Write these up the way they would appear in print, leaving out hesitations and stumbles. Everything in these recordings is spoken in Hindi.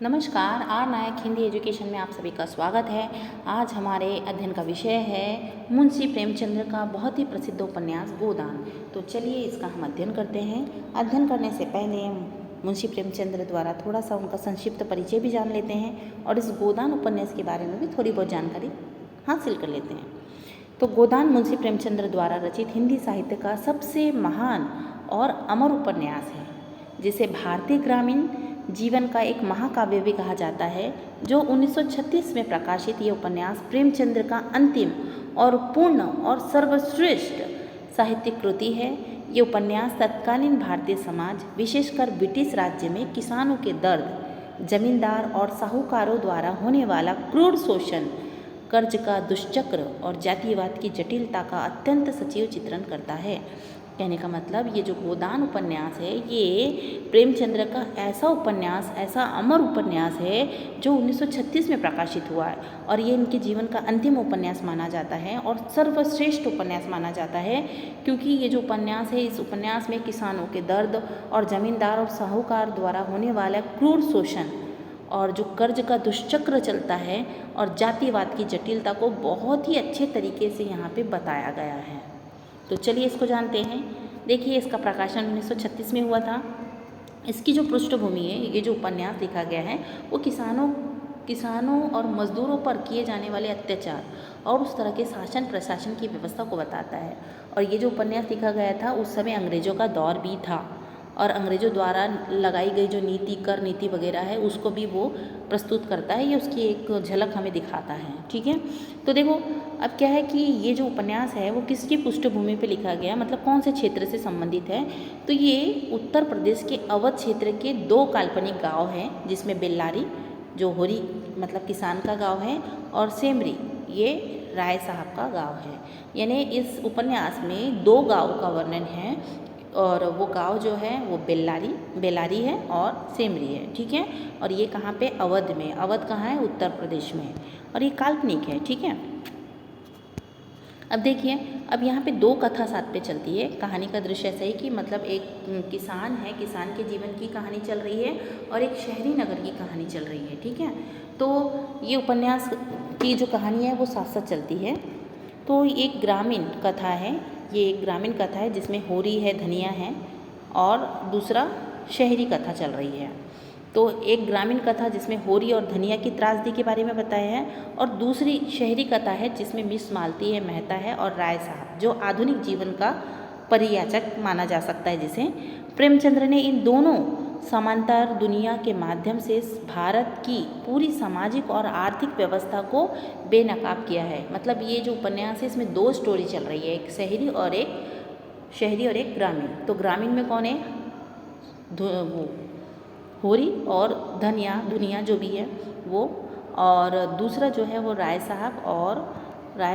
नमस्कार, आर नायक हिंदी एजुकेशन में आप सभी का स्वागत है। आज हमारे अध्ययन का विषय है मुंशी प्रेमचंद्र का बहुत ही प्रसिद्ध उपन्यास गोदान। तो चलिए इसका हम अध्ययन करते हैं। अध्ययन करने से पहले मुंशी प्रेमचंद्र द्वारा थोड़ा सा उनका संक्षिप्त परिचय भी जान लेते हैं और इस गोदान उपन्यास के बारे में भी थोड़ी बहुत जानकारी हासिल कर लेते हैं। तो गोदान मुंशी प्रेमचंद्र द्वारा रचित हिंदी साहित्य का सबसे महान और अमर उपन्यास है, जिसे भारतीय ग्रामीण जीवन का एक महाकाव्य भी कहा जाता है। जो 1936 में प्रकाशित ये उपन्यास प्रेमचंद्र का अंतिम और पूर्ण और सर्वश्रेष्ठ साहित्यिक कृति है। ये उपन्यास तत्कालीन भारतीय समाज, विशेषकर ब्रिटिश राज्य में किसानों के दर्द, जमींदार और साहूकारों द्वारा होने वाला क्रूर शोषण, कर्ज का दुष्चक्र और जातिवाद की जटिलता का अत्यंत सजीव चित्रण करता है। कहने का मतलब ये जो गोदान उपन्यास है, ये प्रेमचंद्र का ऐसा उपन्यास, ऐसा अमर उपन्यास है जो 1936 में प्रकाशित हुआ है और ये इनके जीवन का अंतिम उपन्यास माना जाता है और सर्वश्रेष्ठ उपन्यास माना जाता है, क्योंकि ये जो उपन्यास है, इस उपन्यास में किसानों के दर्द और जमींदार और साहूकार द्वारा होने वाला क्रूर शोषण और जो कर्ज का दुष्चक्र चलता है और जातिवाद की जटिलता को बहुत ही अच्छे तरीके से यहाँ पे बताया गया है। तो चलिए इसको जानते हैं। देखिए, इसका प्रकाशन 1936 में हुआ था। इसकी जो पृष्ठभूमि है, ये जो उपन्यास लिखा गया है, वो किसानों और मजदूरों पर किए जाने वाले अत्याचार और उस तरह के शासन प्रशासन की व्यवस्था को बताता है। और ये जो उपन्यास लिखा गया था, उस समय अंग्रेज़ों का दौर भी था और अंग्रेज़ों द्वारा लगाई गई जो नीति, कर नीति वगैरह है, उसको भी वो प्रस्तुत करता है। ये उसकी एक झलक हमें दिखाता है। ठीक है, तो देखो अब क्या है कि ये जो उपन्यास है वो किसकी पृष्ठभूमि पे लिखा गया, मतलब कौन से क्षेत्र से संबंधित है। तो ये उत्तर प्रदेश के अवध क्षेत्र के दो काल्पनिक गांव हैं, जिसमें बेल्लारी जो होरी मतलब किसान का गांव है और सेमरी ये राय साहब का गांव है। यानी इस उपन्यास में दो गाँव का वर्णन है और वो गांव जो है वो बेल्लारी है और सेमरी है। ठीक है, और ये कहाँ पे, अवध में। अवध कहाँ है, उत्तर प्रदेश में, और ये काल्पनिक है। ठीक है, अब देखिए, अब यहाँ पे दो कथा साथ पे चलती है। कहानी का दृश्य ऐसा ही कि मतलब एक किसान है, किसान के जीवन की कहानी चल रही है और एक शहरी नगर की कहानी चल रही है। ठीक है, तो ये उपन्यास की जो कहानी है वो साथ साथ चलती है। तो एक ग्रामीण कथा है, ये एक ग्रामीण कथा है जिसमें होरी है, धनिया है, और दूसरा शहरी कथा चल रही है। तो एक ग्रामीण कथा जिसमें होरी और धनिया की त्रासदी के बारे में बताया है और दूसरी शहरी कथा है जिसमें मिस मालती है, मेहता है और राय साहब जो आधुनिक जीवन का परियाचक माना जा सकता है। जिसे प्रेमचंद्र ने इन दोनों समांतर दुनिया के माध्यम से भारत की पूरी सामाजिक और आर्थिक व्यवस्था को बेनकाब किया है। मतलब ये जो उपन्यास है, इसमें दो स्टोरी चल रही है, एक शहरी और एक ग्रामीण। तो ग्रामीण में कौन है, वो होरी और दुनिया जो भी है वो, और दूसरा जो है वो राय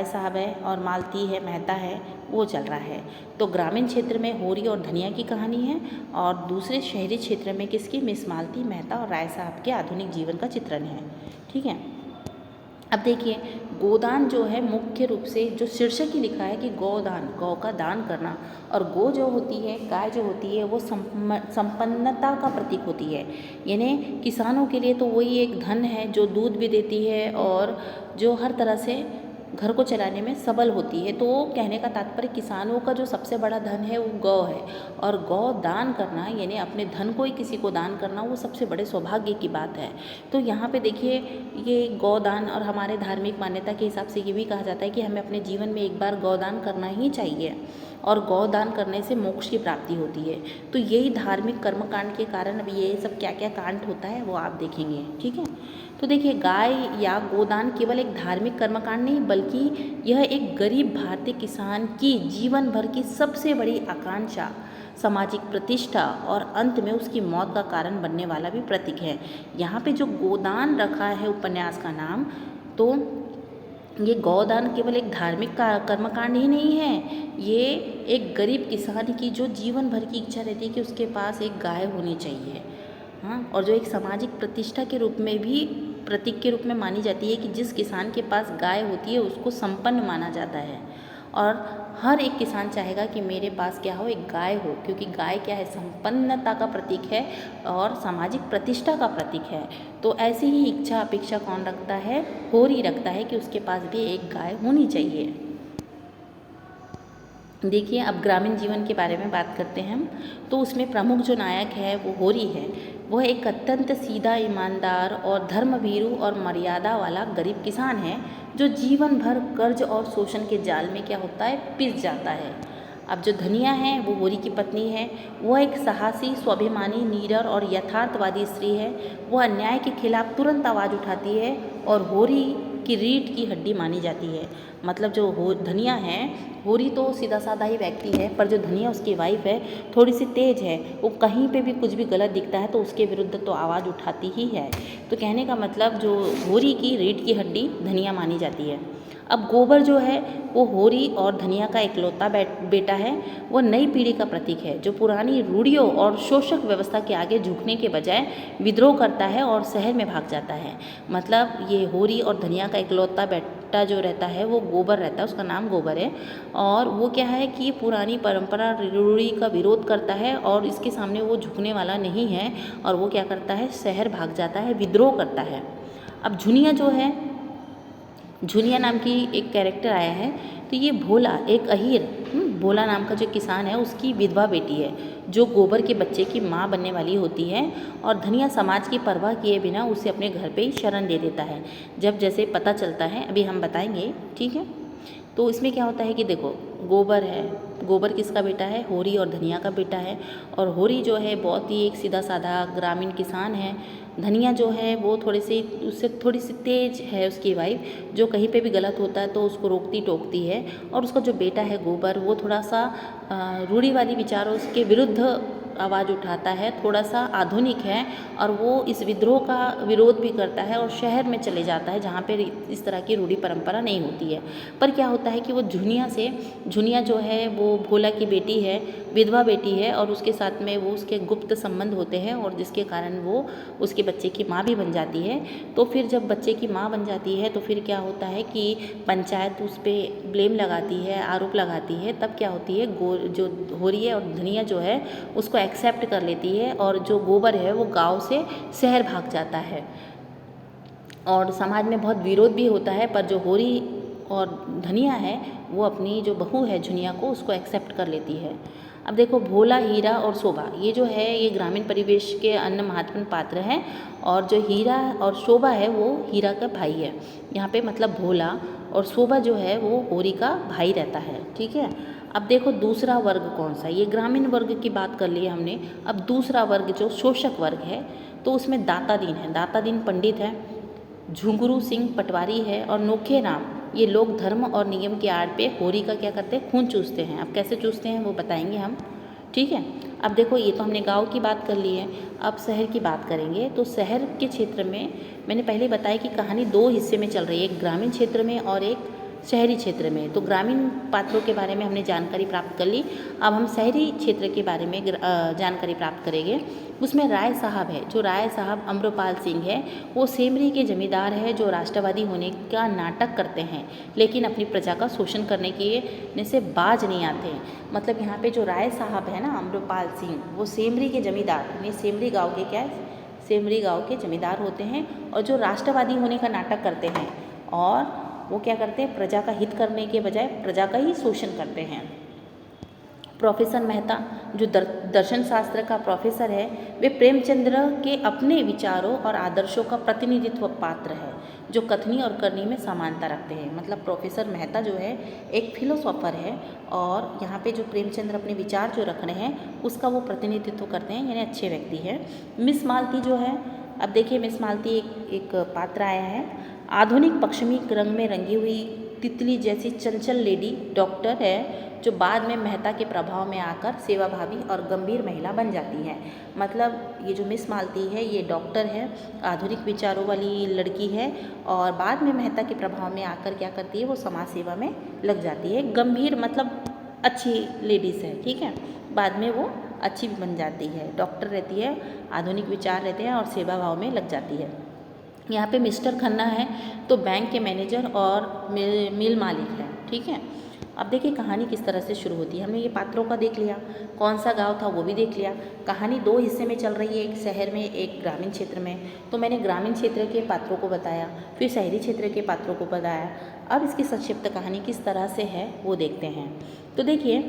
साहब है और मालती है, मेहता है, वो चल रहा है। तो ग्रामीण क्षेत्र में होरी और धनिया की कहानी है और दूसरे शहरी क्षेत्र में किसकी, मिस मालती, मेहता और राय साहब के आधुनिक जीवन का चित्रण है। ठीक है, अब देखिए, गोदान जो है मुख्य रूप से जो शीर्षक ही लिखा है कि गोदान, गौ का दान करना, और गौ जो होती है, गाय जो होती है, वो संपन्नता का प्रतीक होती है। यानी किसानों के लिए तो वही एक धन है जो दूध भी देती है और जो हर तरह से घर को चलाने में सबल होती है। तो कहने का तात्पर्य किसानों का जो सबसे बड़ा धन है वो गौ है, और गौ दान करना यानी अपने धन को ही किसी को दान करना, वो सबसे बड़े सौभाग्य की बात है। तो यहाँ पे देखिए, ये गौदान, और हमारे धार्मिक मान्यता के हिसाब से ये भी कहा जाता है कि हमें अपने जीवन में एक बार गौदान करना ही चाहिए और गौदान करने से मोक्ष की प्राप्ति होती है। तो यही धार्मिक कर्मकांड के कारण अब ये सब क्या क्या कांड होता है वो आप देखेंगे। ठीक है, तो देखिए, गाय या गोदान केवल एक धार्मिक कर्मकांड नहीं, बल्कि यह एक गरीब भारतीय किसान की जीवन भर की सबसे बड़ी आकांक्षा, सामाजिक प्रतिष्ठा और अंत में उसकी मौत का कारण बनने वाला भी प्रतीक है। यहाँ पे जो गोदान रखा है उपन्यास का नाम, तो ये गौदान केवल एक धार्मिक कर्मकांड ही नहीं है, ये एक गरीब किसान की जो जीवन भर की इच्छा रहती है कि उसके पास एक गाय होनी चाहिए। हाँ, और जो एक सामाजिक प्रतिष्ठा के रूप में भी, प्रतीक के रूप में मानी जाती है कि जिस किसान के पास गाय होती है उसको संपन्न माना जाता है। और हर एक किसान चाहेगा कि मेरे पास क्या हो, एक गाय हो, क्योंकि गाय क्या है, संपन्नता का प्रतीक है और सामाजिक प्रतिष्ठा का प्रतीक है। तो ऐसी ही इच्छा अपेक्षा कौन रखता है, होरी रखता है कि उसके पास भी एक गाय होनी चाहिए। देखिए अब ग्रामीण जीवन के बारे में बात करते हैं हम, तो उसमें प्रमुख जो नायक है वो होरी है। वह एक अत्यंत सीधा, ईमानदार और धर्मभीरू और मर्यादा वाला गरीब किसान है जो जीवन भर कर्ज और शोषण के जाल में क्या होता है, पिस जाता है। अब जो धनिया है वो होरी की पत्नी है। वह एक साहसी, स्वाभिमानी, निडर और यथार्थवादी स्त्री है। वह अन्याय के खिलाफ तुरंत आवाज़ उठाती है और होरी की रीढ़ की हड्डी मानी जाती है। मतलब जो धनिया है, होरी तो सीधा साधा ही व्यक्ति है, पर जो धनिया उसकी वाइफ है थोड़ी सी तेज है। वो कहीं पे भी कुछ भी गलत दिखता है तो उसके विरुद्ध तो आवाज़ उठाती ही है। तो कहने का मतलब जो होरी की रीढ़ की हड्डी धनिया मानी जाती है। अब गोबर जो है वो होरी और धनिया का इकलौता बेटा है। वो नई पीढ़ी का प्रतीक है जो पुरानी रूढ़ियों और शोषक व्यवस्था के आगे झुकने के बजाय विद्रोह करता है और शहर में भाग जाता है। मतलब ये होरी और धनिया का इकलौता बेटा जो रहता है वो गोबर रहता है, उसका नाम गोबर है। और वो क्या है कि पुरानी परंपरा रूढ़ी का विरोध करता है और इसके सामने वो झुकने वाला नहीं है और वो क्या करता है, शहर भाग जाता है, विद्रोह करता है। अब झुनिया जो है, झुनिया नाम की एक कैरेक्टर आया है, तो ये भोला एक अहीर, भोला नाम का जो किसान है उसकी विधवा बेटी है जो गोबर के बच्चे की माँ बनने वाली होती है। और धनिया समाज की परवाह किए बिना उसे अपने घर पे ही शरण दे देता है जब जैसे पता चलता है, अभी हम बताएंगे, ठीक है। तो इसमें क्या होता है कि देखो, गोबर है, गोबर किसका बेटा है, होरी और धनिया का बेटा है। और होरी जो है बहुत ही एक सीधा साधा ग्रामीण किसान है। धनिया जो है वो उससे थोड़ी सी तेज है उसकी वाइफ, जो कहीं पे भी गलत होता है तो उसको रोकती टोकती है। और उसका जो बेटा है गोबर, वो थोड़ा सा रूढ़िवादी विचारों के विरुद्ध आवाज़ उठाता है, थोड़ा सा आधुनिक है और वो इस विद्रोह का विरोध भी करता है और शहर में चले जाता है जहाँ पे इस तरह की रूढ़ी परंपरा नहीं होती है। पर क्या होता है कि वो झुनिया जो है वो भोला की बेटी है, विधवा बेटी है और उसके साथ में वो उसके गुप्त संबंध होते हैं और जिसके कारण वो उसके बच्चे की माँ भी बन जाती है। तो फिर जब बच्चे की माँ बन जाती है तो फिर क्या होता है कि पंचायत उस पर ब्लेम लगाती है, आरोप लगाती है। तब क्या होती है, जो होरी है और धनिया जो है उसको एक्सेप्ट कर लेती है और जो गोबर है वो गांव से शहर भाग जाता है। और समाज में बहुत विरोध भी होता है, पर जो होरी और धनिया है वो अपनी जो बहू है झुनिया को, उसको एक्सेप्ट कर लेती है। अब देखो, भोला, हीरा और शोभा, ये जो है ये ग्रामीण परिवेश के अन्य महत्वपूर्ण पात्र हैं। और जो हीरा और शोभा है वो हीरा का भाई है यहाँ पे, मतलब भोला। और शोभा जो है वो होरी का भाई रहता है, ठीक है। अब देखो दूसरा वर्ग कौन सा, ये ग्रामीण वर्ग की बात कर ली हमने। अब दूसरा वर्ग जो शोषक वर्ग है, तो उसमें दाता दीन है, दाता दीन पंडित है, झुंगरू सिंह पटवारी है और नोखे राम। ये लोग धर्म और नियम की आड़ पे होरी का क्या करते हैं, खून चूसते हैं। अब कैसे चूसते हैं वो बताएंगे हम, ठीक है। अब देखो, ये तो हमने गांव की बात कर ली है, अब शहर की बात करेंगे। तो शहर के क्षेत्र में मैंने पहले बताया कि कहानी दो हिस्से में चल रही है, एक ग्रामीण क्षेत्र में और एक शहरी क्षेत्र में। तो ग्रामीण पात्रों के बारे में हमने जानकारी प्राप्त कर ली। अब हम शहरी क्षेत्र के बारे में जानकारी प्राप्त करेंगे। उसमें राय साहब है, जो राय साहब अम्रपाल सिंह है, वो सेमरी के जमींदार है जो राष्ट्रवादी होने का नाटक करते हैं लेकिन अपनी प्रजा का शोषण करने के से बाज नहीं आते। मतलब यहाँ पे जो राय साहब है ना, अम्रपाल सिंह, वो सेमरी के जमींदार, ये सेमरी गाँव के क्या है, सेमरी गाँव के जमींदार होते हैं और जो राष्ट्रवादी होने का नाटक करते हैं। और वो क्या करते हैं, प्रजा का हित करने के बजाय प्रजा का ही शोषण करते हैं। प्रोफेसर मेहता, जो दर्शन शास्त्र का प्रोफेसर है, वे प्रेमचंद्र के अपने विचारों और आदर्शों का प्रतिनिधित्व पात्र है जो कथनी और करनी में समानता रखते हैं। मतलब प्रोफेसर मेहता जो है एक फिलोसोफर है और यहाँ पे जो प्रेमचंद्र अपने विचार जो रख रहे हैं उसका वो प्रतिनिधित्व करते हैं, यानी अच्छे व्यक्ति है। मिस मालती जो है, अब देखिए मिस मालती एक पात्र आया है, आधुनिक पश्चिमी रंग में रंगी हुई तितली जैसी चंचल लेडी डॉक्टर है जो बाद में मेहता के प्रभाव में आकर सेवाभावी और गंभीर महिला बन जाती है। मतलब ये जो मिस मालती है ये डॉक्टर है, आधुनिक विचारों वाली लड़की है और बाद में मेहता के प्रभाव में आकर क्या करती है, वो समाज सेवा में लग जाती है। गंभीर मतलब अच्छी लेडीज़ है, ठीक है, बाद में वो अच्छी भी बन जाती है, डॉक्टर रहती है, आधुनिक विचार रहते हैं और सेवा भाव में लग जाती है। यहाँ पे मिस्टर खन्ना है तो बैंक के मैनेजर और मिल मालिक है, ठीक है। अब देखिए कहानी किस तरह से शुरू होती है। हमने ये पात्रों का देख लिया, कौन सा गांव था वो भी देख लिया। कहानी दो हिस्से में चल रही है, एक शहर में एक ग्रामीण क्षेत्र में। तो मैंने ग्रामीण क्षेत्र के पात्रों को बताया, फिर शहरी क्षेत्र के पात्रों को बताया। अब इसकी संक्षिप्त कहानी किस तरह से है वो देखते हैं। तो देखिए,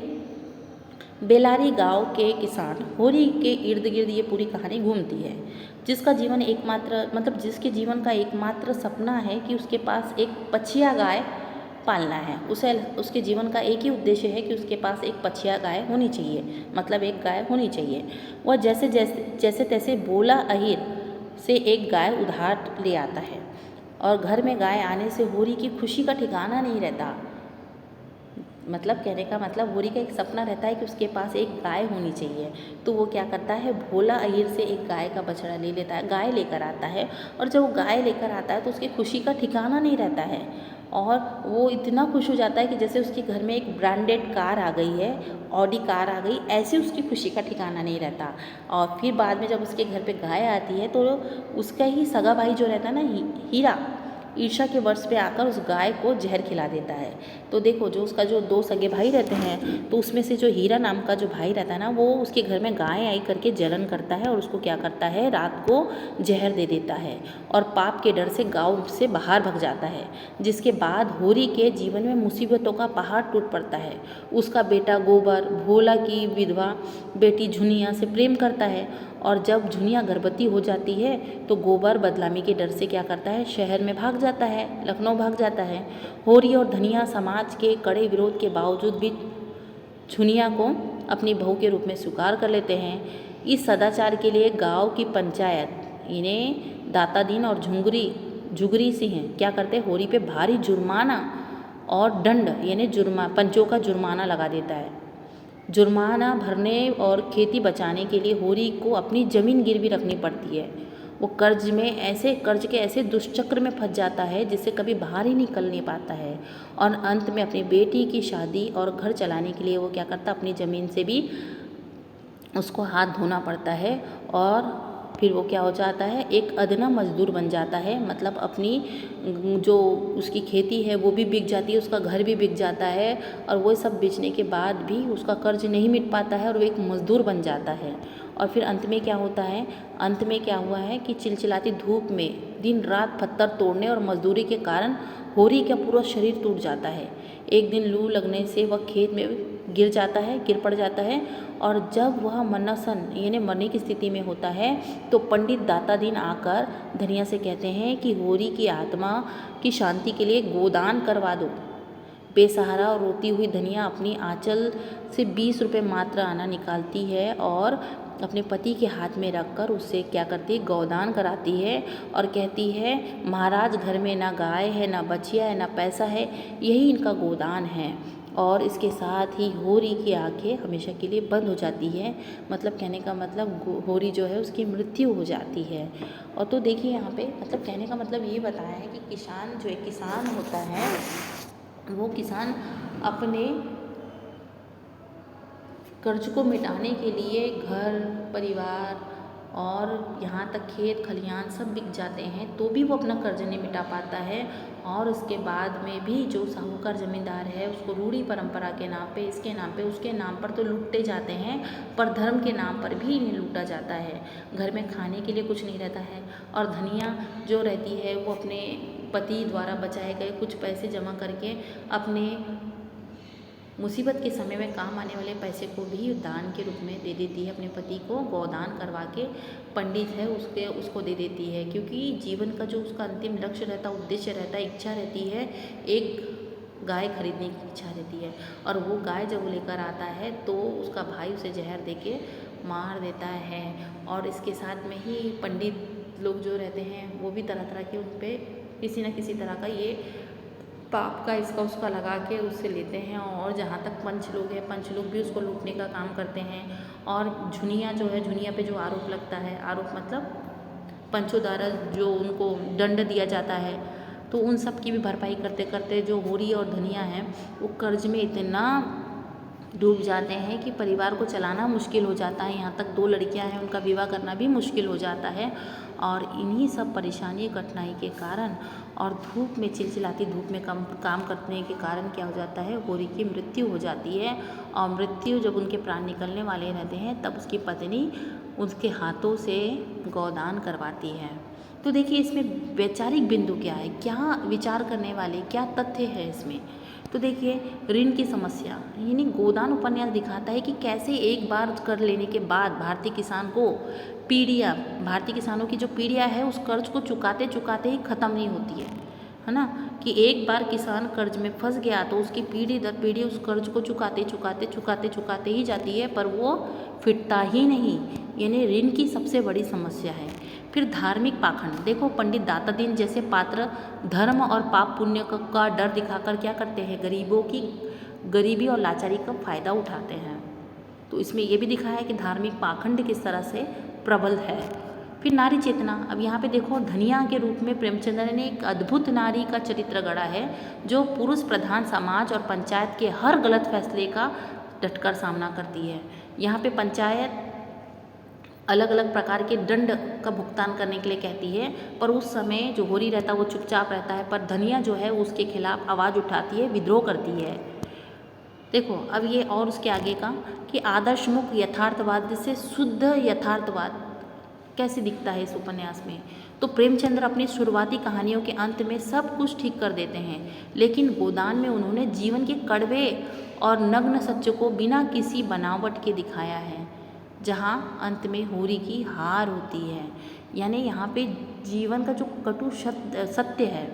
बेलारी गांव के किसान होरी के इर्द गिर्द ये पूरी कहानी घूमती है, जिसका जीवन एकमात्र जिसके जीवन का एकमात्र सपना है कि उसके पास एक पछिया गाय पालना है। उसके जीवन का एक ही उद्देश्य है कि उसके पास एक पछिया गाय होनी चाहिए, मतलब एक गाय होनी चाहिए। वह जैसे तैसे बोला अहिर से एक गाय उधार ले आता है और घर में गाय आने से होरी की खुशी का ठिकाना नहीं रहता। मतलब कहने का मतलब होरी का एक सपना रहता है कि उसके पास एक गाय होनी चाहिए। तो वो क्या करता है, भोला अहिर से एक गाय का बछड़ा ले लेता है, गाय लेकर आता है। और जब वो गाय लेकर आता है तो उसकी खुशी का ठिकाना नहीं रहता है और वो इतना खुश हो जाता है कि जैसे उसके घर में एक ब्रांडेड कार आ गई है, ऑडी कार आ गई, ऐसे उसकी खुशी का ठिकाना नहीं रहता। और फिर बाद में जब उसके घर पे गाय आती है तो उसका ही सगा भाई जो रहता है ना, हीरा, ईर्ष्या के वर्ष पे आकर उस गाय को जहर खिला देता है। तो देखो, जो उसका जो दो सगे भाई रहते हैं, तो उसमें से जो हीरा नाम का जो भाई रहता है ना, वो उसके घर में गाय आई करके जलन करता है और उसको क्या करता है, रात को जहर दे देता है और पाप के डर से गाँव से बाहर भग जाता है। जिसके बाद होरी के जीवन में मुसीबतों का पहाड़ टूट पड़ता है। उसका बेटा गोबर भोला की विधवा बेटी झुनिया से प्रेम करता है और जब झुनिया गर्भवती हो जाती है तो गोबर बदनामी के डर से क्या करता है, शहर में भाग जाता है, लखनऊ भाग जाता है। होरी और धनिया समाज के कड़े विरोध के बावजूद भी झुनिया को अपनी बहू के रूप में स्वीकार कर लेते हैं। इस सदाचार के लिए गांव की पंचायत इन्हें दातादीन और झुगरी सिंह क्या करते हैं, होरी पे भारी जुर्माना और दंड यानी पंचों का जुर्माना लगा देता है। जुर्माना भरने और खेती बचाने के लिए होरी को अपनी ज़मीन गिरवी रखनी पड़ती है। वो कर्ज के ऐसे दुष्चक्र में फंस जाता है जिससे कभी बाहर ही निकल नहीं पाता है और अंत में अपनी बेटी की शादी और घर चलाने के लिए वो क्या करता, अपनी ज़मीन से भी उसको हाथ धोना पड़ता है और फिर वो क्या हो जाता है, एक अदना मजदूर बन जाता है। मतलब अपनी जो उसकी खेती है वो भी बिक जाती है, उसका घर भी बिक जाता है और वो सब बेचने के बाद भी उसका कर्ज नहीं मिट पाता है और वो एक मजदूर बन जाता है। और फिर अंत में क्या होता है, अंत में क्या हुआ है कि चिलचिलाती धूप में दिन रात पत्थर तोड़ने और मजदूरी के कारण होरी का पूरा शरीर टूट जाता है। एक दिन लू लगने से वह खेत में गिर पड़ जाता है और जब वह मरनासन यानी मरने की स्थिति में होता है तो पंडित दातादीन आकर धनिया से कहते हैं कि होरी की आत्मा की शांति के लिए गोदान करवा दो। बेसहारा और रोती हुई धनिया अपनी आंचल से 20 रुपये मात्र आना निकालती है और अपने पति के हाथ में रखकर उससे क्या करती है, गोदान कराती है और कहती है, महाराज घर में ना गाय है, ना बछिया है, ना पैसा है, यही इनका गोदान है। और इसके साथ ही होरी की आंखें हमेशा के लिए बंद हो जाती है। मतलब कहने का मतलब होरी जो है उसकी मृत्यु हो जाती है। और तो देखिए यहाँ पे मतलब कहने का मतलब ये बताया है कि किसान जो एक किसान होता है वो किसान अपने कर्ज को मिटाने के लिए घर परिवार और यहाँ तक खेत खलिहान सब बिक जाते हैं तो भी वो अपना कर्ज नहीं मिटा पाता है। और उसके बाद में भी जो साहूकार ज़मींदार है उसको रूढ़ी परंपरा के नाम पे, इसके नाम पे, उसके नाम पर तो लूटते जाते हैं पर धर्म के नाम पर भी इन्हें लूटा जाता है। घर में खाने के लिए कुछ नहीं रहता है और धनिया जो रहती है वो अपने पति द्वारा बचाए गए कुछ पैसे जमा करके अपने मुसीबत के समय में काम आने वाले पैसे को भी दान के रूप में दे देती है। अपने पति को गोदान करवा के पंडित है उसको दे देती है, क्योंकि जीवन का जो उसका अंतिम लक्ष्य रहता है, उद्देश्य रहता है, इच्छा रहती है, एक गाय खरीदने की इच्छा रहती है। और वो गाय जब लेकर आता है तो उसका भाई उसे जहर दे के मार देता है। और इसके साथ में ही पंडित लोग जो रहते हैं वो भी तरह तरह के उन पर किसी न किसी तरह का ये पाप का इसका उसका लगा के उससे लेते हैं। और जहाँ तक पंच लोग हैं, पंच लोग भी उसको लूटने का काम करते हैं। और झुनिया जो है, झुनिया पे जो आरोप लगता है, आरोप मतलब पंचों द्वारा जो उनको दंड दिया जाता है, तो उन सब की भी भरपाई करते करते जो होरी और धनिया हैं वो कर्ज में इतना डूब जाते हैं कि परिवार को चलाना मुश्किल हो जाता है। यहाँ तक 2 लड़कियां हैं, उनका विवाह करना भी मुश्किल हो जाता है। और इन्हीं सब परेशानी कठिनाई के कारण और धूप में चिलचिलाती धूप में काम करने के कारण क्या हो जाता है, होरी की मृत्यु हो जाती है। और मृत्यु जब उनके प्राण निकलने वाले रहते हैं तब उसकी पत्नी उसके हाथों से गोदान करवाती है। तो देखिए इसमें वैचारिक बिंदु क्या है, क्या विचार करने वाले क्या तथ्य है इसमें। तो देखिए ऋण की समस्या, यानी गोदान उपन्यास दिखाता है कि कैसे एक बार कर लेने के बाद भारतीय किसान को भारतीय किसानों की जो पीढ़ियाँ है उस कर्ज को चुकाते चुकाते ही ख़त्म नहीं होती है ना। कि एक बार किसान कर्ज में फंस गया तो उसकी पीढ़ी दर पीढ़ी उस कर्ज को चुकाते ही जाती है, पर वो फिटता ही नहीं, यानी ऋण की सबसे बड़ी समस्या है। फिर धार्मिक पाखंड, देखो पंडित दाता दीन जैसे पात्र धर्म और पाप पुण्य का डर दिखाकर क्या करते हैं, गरीबों की गरीबी और लाचारी का फायदा उठाते हैं। तो इसमें ये भी दिखाया है कि धार्मिक पाखंड किस तरह से प्रबल है। फिर नारी चेतना, अब यहाँ पे देखो धनिया के रूप में प्रेमचंद्र ने एक अद्भुत नारी का चरित्र गढ़ा है जो पुरुष प्रधान समाज और पंचायत के हर गलत फैसले का डटकर सामना करती है। यहाँ पे पंचायत अलग अलग प्रकार के दंड का भुगतान करने के लिए कहती है, पर उस समय जो होरी रहता है वो चुपचाप रहता है, पर धनिया जो है उसके खिलाफ आवाज़ उठाती है, विद्रोह करती है। देखो अब ये और उसके आगे का कि आदर्शमुख यथार्थवाद से शुद्ध यथार्थवाद कैसे दिखता है इस उपन्यास में। तो प्रेमचंद्र अपनी शुरुआती कहानियों के अंत में सब कुछ ठीक कर देते हैं, लेकिन गोदान में उन्होंने जीवन के कड़वे और नग्न सत्य को बिना किसी बनावट के दिखाया है, जहाँ अंत में होरी की हार होती है। यानी यहाँ पे जीवन का जो कटु सत्य है,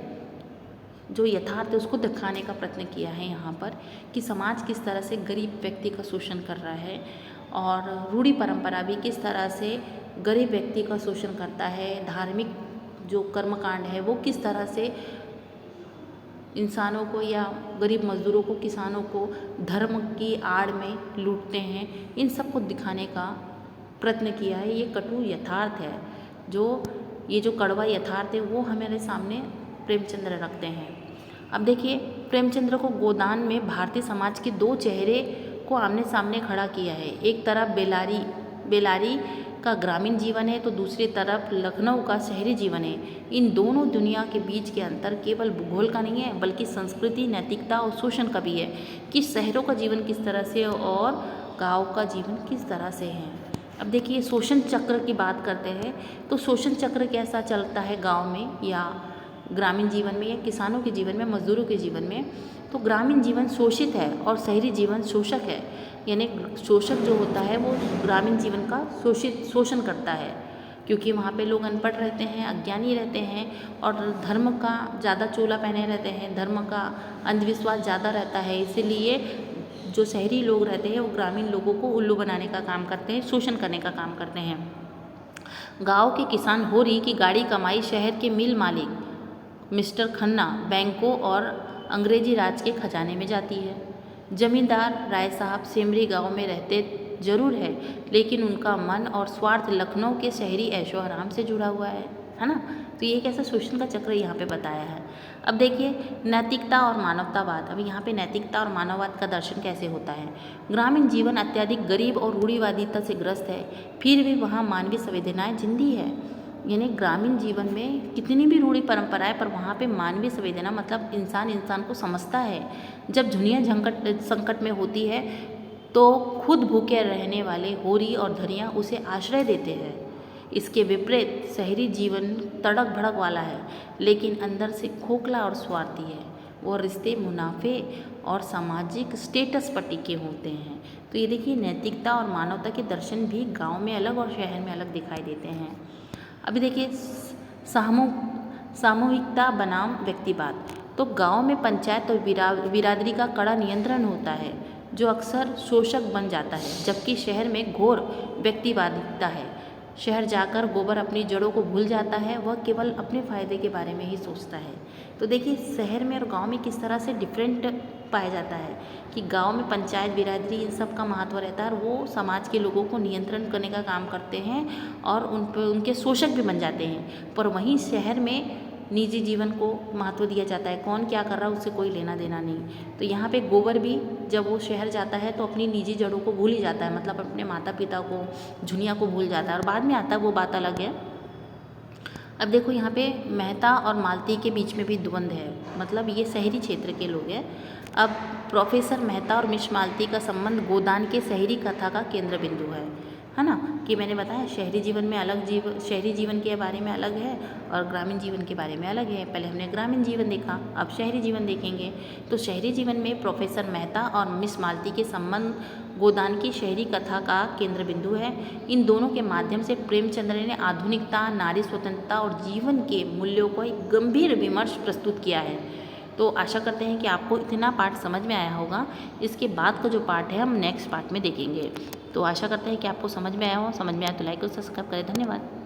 जो यथार्थ है, उसको दिखाने का प्रयत्न किया है यहाँ पर कि समाज किस तरह से गरीब व्यक्ति का शोषण कर रहा है और रूढ़ी परंपरा भी किस तरह से गरीब व्यक्ति का शोषण करता है। धार्मिक जो कर्मकांड है वो किस तरह से इंसानों को या गरीब मजदूरों को, किसानों को धर्म की आड़ में लूटते हैं, इन सब को दिखाने का प्रयत्न किया है। ये कटु यथार्थ है, ये जो कड़वा यथार्थ है वो हमारे सामने प्रेमचंद्र रखते हैं। अब देखिए प्रेमचंद्र को गोदान में भारतीय समाज के दो चेहरे को आमने सामने खड़ा किया है। एक तरफ बेलारी का ग्रामीण जीवन है तो दूसरी तरफ लखनऊ का शहरी जीवन है। इन दोनों दुनिया के बीच के अंतर केवल भूगोल का नहीं है बल्कि संस्कृति, नैतिकता और शोषण का भी है कि शहरों का जीवन किस तरह से और गांव का जीवन किस तरह से है। अब देखिए शोषण चक्र की बात करते हैं तो शोषण चक्र कैसा चलता है गांव में या ग्रामीण जीवन में या किसानों के जीवन में, मजदूरों के जीवन में। तो ग्रामीण जीवन शोषित है और शहरी जीवन शोषक है, यानी शोषक जो होता है वो ग्रामीण जीवन का शोषण करता है, क्योंकि वहाँ पे लोग अनपढ़ रहते हैं, अज्ञानी रहते हैं और धर्म का ज़्यादा चोला पहने रहते हैं, धर्म का अंधविश्वास ज़्यादा रहता है। इसीलिए जो शहरी लोग रहते हैं वो ग्रामीण लोगों को उल्लू बनाने का काम करते हैं, शोषण करने का काम करते हैं। गाँव के किसान होरी की गाड़ी कमाई शहर के मिल मालिक मिस्टर खन्ना बैंकों और अंग्रेजी राज के खजाने में जाती है। जमींदार राय साहब सेमरी गांव में रहते जरूर है, लेकिन उनका मन और स्वार्थ लखनऊ के शहरी ऐशो आराम से जुड़ा हुआ है ना। तो ये एक ऐसा शोषण का चक्र यहाँ पे बताया है। अब देखिए नैतिकता और मानवतावाद, अब यहाँ पे नैतिकता और मानववाद का दर्शन कैसे होता है। ग्रामीण जीवन अत्यधिक गरीब और रूढ़िवादिता से ग्रस्त है, फिर भी वहाँ मानवीय संवेदनाएं जिंदी है। यानी ग्रामीण जीवन में कितनी भी रूढ़ी परंपराएं, पर वहाँ पे मानवीय संवेदना मतलब इंसान को समझता है। जब दुनिया संकट में होती है तो खुद भूखे रहने वाले होरी और धनिया उसे आश्रय देते हैं। इसके विपरीत शहरी जीवन तड़क भड़क वाला है, लेकिन अंदर से खोखला और स्वार्थी है। वो रिश्ते मुनाफे और सामाजिक स्टेटस पर टिके होते हैं। तो ये देखिए नैतिकता और मानवता के दर्शन भी गाँव में अलग और शहर में अलग दिखाई देते हैं। अभी देखिए सामूहिकता बनाम व्यक्तिवाद, तो गांव में पंचायत और बिरादरी का कड़ा नियंत्रण होता है जो अक्सर शोषक बन जाता है, जबकि शहर में घोर व्यक्तिवादिता है। शहर जाकर गोबर अपनी जड़ों को भूल जाता है, वह केवल अपने फायदे के बारे में ही सोचता है। तो देखिए शहर में और गांव में किस तरह से डिफरेंट पाया जाता है कि गांव में पंचायत बिरादरी इन सब का महत्व रहता है और वो समाज के लोगों को नियंत्रण करने का काम करते हैं और उनके शोषक भी बन जाते हैं। पर वहीं शहर में निजी जीवन को महत्व दिया जाता है, कौन क्या कर रहा है उससे कोई लेना देना नहीं। तो यहाँ पे गोबर भी जब वो शहर जाता है तो अपनी निजी जड़ों को भूल ही जाता है, मतलब अपने माता पिता को, झुनिया को भूल जाता है, और बाद में आता है वो बात अलग है। अब देखो यहाँ पे मेहता और मालती के बीच में भी द्वंद्व है, मतलब ये शहरी क्षेत्र के लोग हैं। अब प्रोफेसर मेहता और मिस मालती का संबंध गोदान के शहरी कथा का केंद्र बिंदु है ना, कि मैंने बताया शहरी जीवन में अलग शहरी जीवन के बारे में अलग है और ग्रामीण जीवन के बारे में अलग है। पहले हमने ग्रामीण जीवन देखा, अब शहरी जीवन देखेंगे। तो शहरी जीवन में प्रोफेसर मेहता और मिस मालती के संबंध गोदान की शहरी कथा का केंद्र बिंदु है। इन दोनों के माध्यम से प्रेमचंद्र ने आधुनिकता, नारी स्वतंत्रता और जीवन के मूल्यों को एक गंभीर विमर्श प्रस्तुत किया है। तो आशा करते हैं कि आपको इतना पार्ट समझ में आया होगा। इसके बाद का जो पार्ट है हम नेक्स्ट पार्ट में देखेंगे। तो आशा करते हैं कि आपको समझ में आया हो। समझ में आया तो लाइक और सब्सक्राइब करें। धन्यवाद।